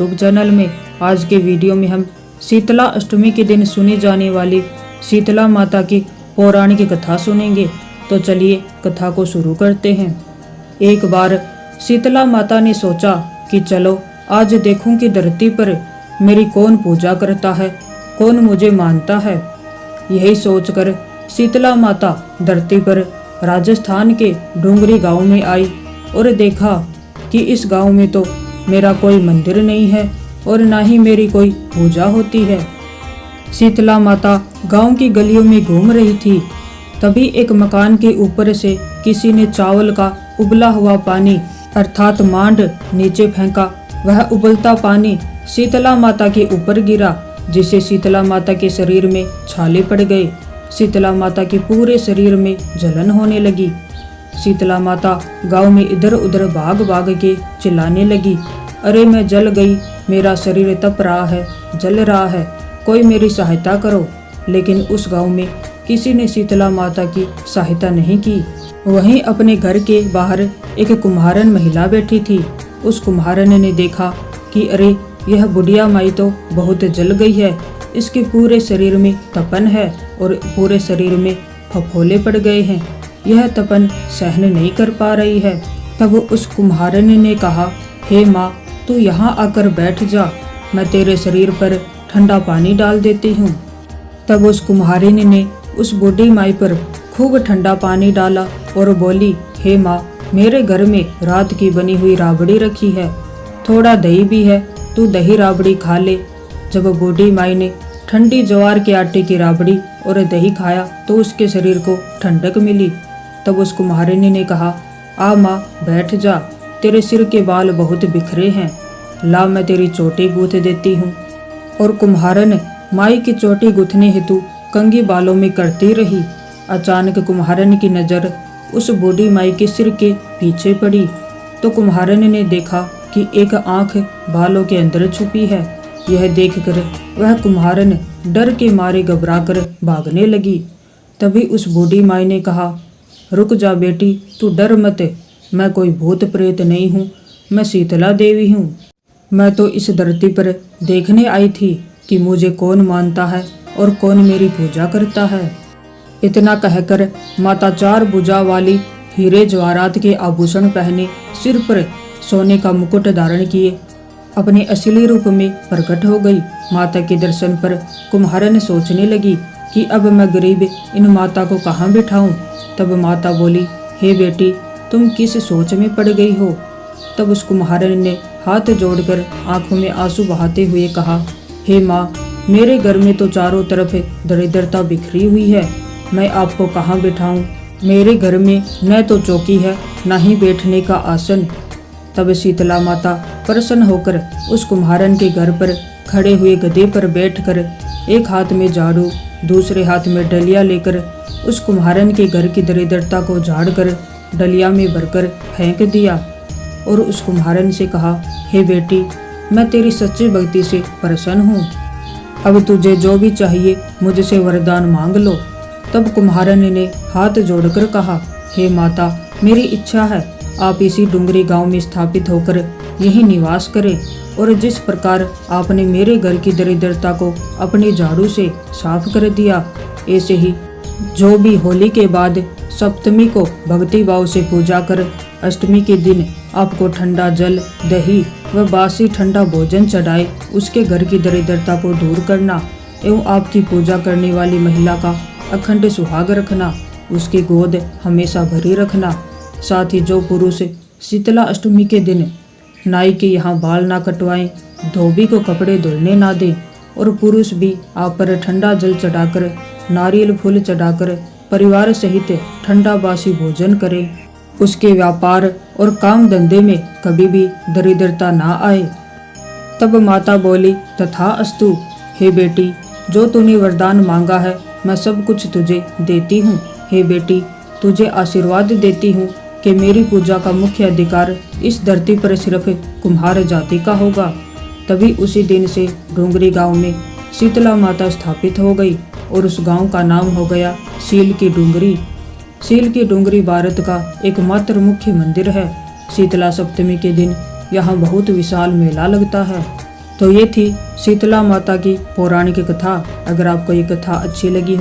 YouTube channel में। आज के वीडियो में हम शीतला अष्टमी के दिन सुनी जाने वाली शीतला माता की पौराणिक कथा सुनेंगे। तो चलिए कथा को शुरू करते हैं। एक बार शीतला माता ने सोचा कि चलो आज देखूं कि धरती पर मेरी कौन पूजा करता है, कौन मुझे मानता है। यही सोचकर शीतला माता धरती पर राजस्थान के डूंगरी गांव में आई और देखा कि इस गांव में तो मेरा कोई मंदिर नहीं है और ना ही मेरी कोई पूजा होती है। शीतला माता गांव की गलियों में घूम रही थी। तभी एक मकान के ऊपर से किसी ने चावल का उबला हुआ पानी अर्थात मांड नीचे फेंका। वह उबलता पानी शीतला माता के ऊपर गिरा, जिससे शीतला माता के शरीर में छाले पड़ गए। शीतला माता के पूरे शरीर में जलन होने लगी। शीतला माता गांव में इधर उधर भाग भाग के चिल्लाने लगी, अरे मैं जल गई, मेरा शरीर तप रहा है, जल रहा है, कोई मेरी सहायता करो। लेकिन उस गांव में किसी ने शीतला माता की सहायता नहीं की। वहीं अपने घर के बाहर एक कुम्हारन महिला बैठी थी। उस कुम्हारन ने देखा कि अरे यह बुढ़िया माई तो बहुत जल गई है, इसके पूरे शरीर में तपन है और पूरे शरीर में फफोले पड़ गए हैं, यह तपन सहन नहीं कर पा रही है। तब उस कुम्हारन ने कहा, हे माँ तू यहाँ आकर बैठ जा, मैं तेरे शरीर पर ठंडा पानी डाल देती हूँ। तब उस कुम्हारिन ने उस बूढ़ी माई पर खूब ठंडा पानी डाला और बोली, हे माँ मेरे घर में रात की बनी हुई राबड़ी रखी है, थोड़ा दही भी है, तू दही राबड़ी खा ले। जब बूढ़ी माई ने ठंडी ज्वार के आटे की राबड़ी और दही खाया तो उसके शरीर को ठंडक मिली। तब उस कुम्हारिनी ने कहा, आ माँ बैठ जा, तेरे सिर के बाल बहुत बिखरे हैं, ला मैं तेरी चोटी गूंथ देती हूँ। और कुम्हारन माई की चोटी गूंथने हेतु कंघी बालों में करती रही। अचानक कुम्हारन की नज़र उस बूढ़ी माई के सिर के पीछे पड़ी तो कुम्हारन ने देखा कि एक आंख बालों के अंदर छुपी है। यह देखकर वह कुम्हारन डर के मारे घबराकर भागने लगी। तभी उस बूढ़ी माई ने कहा, रुक जा बेटी, तू डर मत, मैं कोई भूत प्रेत नहीं हूँ, मैं शीतला देवी हूँ। मैं तो इस धरती पर देखने आई थी कि मुझे कौन मानता है और कौन मेरी पूजा करता है। इतना कहकर माता चार भुजा वाली हीरे जवाहरात के आभूषण पहने, सिर पर सोने का मुकुट धारण किए अपने असली रूप में प्रकट हो गई। माता के दर्शन पर कुम्हारन सोचने लगी कि अब मैं गरीब इन माता को कहाँ बिठाऊं। तब माता बोली, हे बेटी तुम किस सोच में पड़ गई हो। तब उस कुम्हारन ने हाथ जोड़कर आंखों में आंसू बहाते हुए कहा, हे माँ मेरे घर में तो चारों तरफ दरिद्रता बिखरी हुई है, मैं आपको कहाँ बिठाऊं। मेरे घर में न तो चौकी है न ही बैठने का आसन। तब शीतला माता प्रसन्न होकर उस कुम्हारन के घर पर खड़े हुए गधे पर बैठकर एक हाथ में झाड़ू दूसरे हाथ में डलिया लेकर उस कुम्हारन के घर की दरिद्रता को झाड़कर डलिया में भरकर फेंक दिया और उस कुम्हारन से कहा, हे बेटी मैं तेरी सच्ची भक्ति से प्रसन्न हूँ, अब तुझे जो भी चाहिए मुझसे वरदान मांग लो। तब कुम्हारन ने हाथ जोड़कर कहा, हे माता मेरी इच्छा है आप इसी डूंगरी गांव में स्थापित होकर यहीं निवास करें और जिस प्रकार आपने मेरे घर की दरिद्रता को अपने झाड़ू से साफ कर दिया, ऐसे ही जो भी होली के बाद सप्तमी को भक्ति भाव से पूजा कर अष्टमी के दिन आपको ठंडा जल, दही व बासी ठंडा भोजन चढ़ाए, उसके घर की दरिद्रता को दूर करना एवं आपकी पूजा करने वाली महिला का अखंड सुहाग रखना, उसकी गोद हमेशा भरी रखना। साथ ही जो पुरुष शीतला अष्टमी के दिन नाई के यहाँ बाल ना कटवाएं, धोबी को कपड़े धुलने ना दें और पुरुष भी आप पर ठंडा जल चढ़ाकर नारियल फूल चढ़ाकर परिवार सहित ठंडा बासी भोजन करें, उसके व्यापार और काम धंधे में कभी भी दरिद्रता ना आए। तब माता बोली, तथा अस्तु, हे बेटी जो तूने वरदान मांगा है मैं सब कुछ तुझे देती हूँ। हे बेटी तुझे आशीर्वाद देती हूँ कि मेरी पूजा का मुख्य अधिकार इस धरती पर सिर्फ कुम्हार जाति का होगा। तभी उसी दिन से डूंगरी गांव में शीतला माता स्थापित हो गई और उस गांव का नाम हो गया सील की डूंगरी। सील की डूंगरी भारत का एकमात्र मुख्य मंदिर है। शीतला सप्तमी के दिन यहाँ बहुत विशाल मेला लगता है। तो ये थी शीतला माता की पौराणिक कथा। अगर आपको ये कथा अच्छी लगी हो